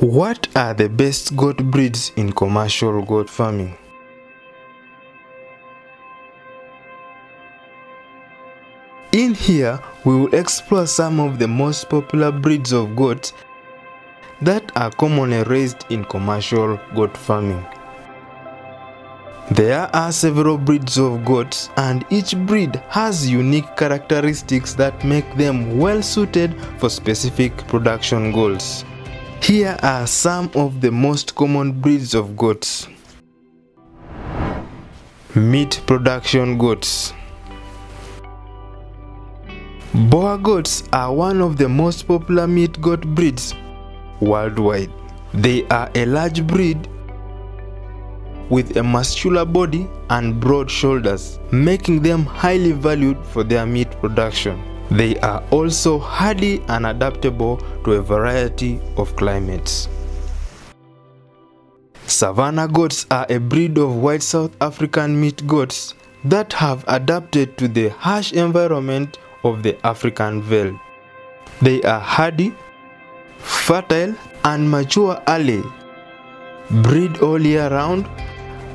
What are the best goat breeds in commercial goat farming? In here, we will explore some of the most popular breeds of goats that are commonly raised in commercial goat farming. There are several breeds of goats, and each breed has unique characteristics that make them well suited for specific production goals. Here are some of the most common breeds of goats. Meat production goats. Boergoats are one of the most popular meat goat breeds worldwide. They are a large breed with a muscular body and broad shoulders, making them highly valued for their meat production. They are also hardy and adaptable to a variety of climates. Savannah goats are a breed of white South African meat goats that have adapted to the harsh environment of the African veld. They are hardy, fertile, and mature early, breed all year round,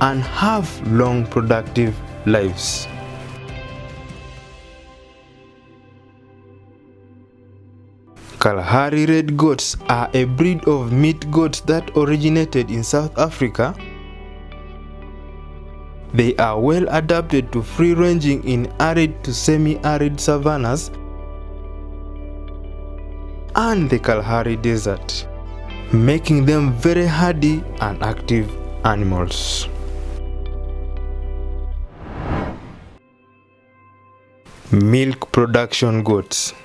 and have long productive lives. Kalahari red goats are a breed of meat goats that originated in South Africa. They are well adapted to free ranging in arid to semi-arid savannas and the Kalahari Desert, making them very hardy and active animals. Milk production goats.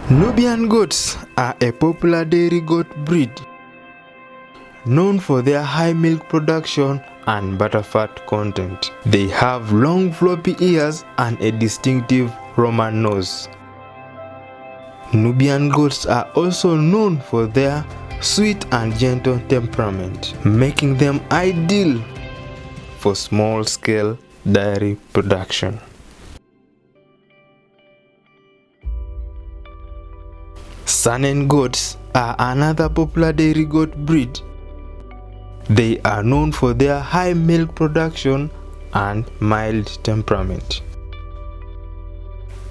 Nubian goats are a popular dairy goat breed known for their high milk production and butterfat content. They have long floppy ears and a distinctive Roman nose. Nubian goats are also known for their sweet and gentle temperament, making them ideal for small-scale dairy production. Saanen goats are another popular dairy goat breed. They are known for their high milk production and mild temperament.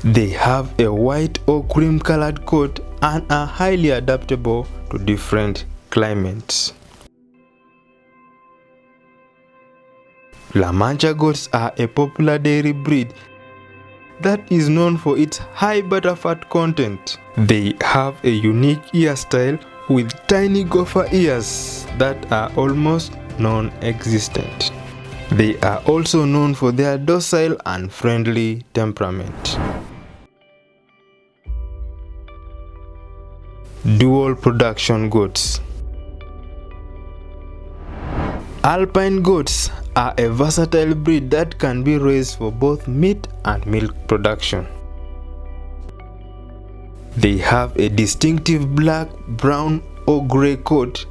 They have a white or cream colored coat and are highly adaptable to different climates. La Mancha goats are a popular dairy breed that is known for its high butterfat content. They have a unique ear style with tiny gopher ears that are almost non-existent. They are also known for their docile and friendly temperament. Dual production goats. Alpine goats are a versatile breed that can be raised for both meat and milk production. They have a distinctive black, brown, or gray coat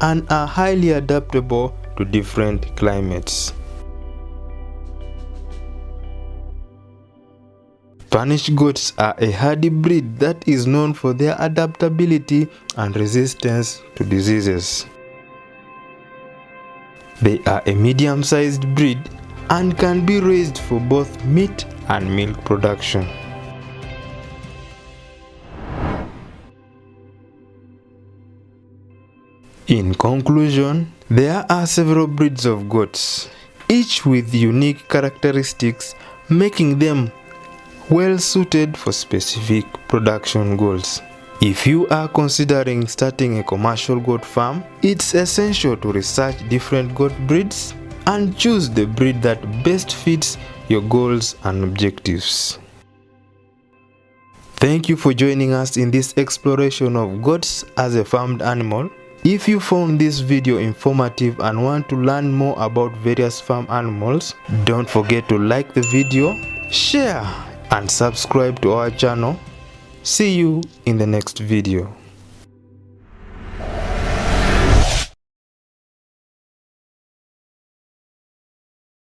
and are highly adaptable to different climates. Spanish goats are a hardy breed that is known for their adaptability and resistance to diseases. They are a medium-sized breed and can be raised for both meat and milk production. In conclusion, there are several breeds of goats, each with unique characteristics, making them well suited for specific production goals. If you are considering starting a commercial goat farm, it's essential to research different goat breeds and choose the breed that best fits your goals and objectives. Thank you for joining us in this exploration of goats as a farmed animal. If you found this video informative and want to learn more about various farm animals, don't forget to like the video, share, and subscribe to our channel. See you in the next video.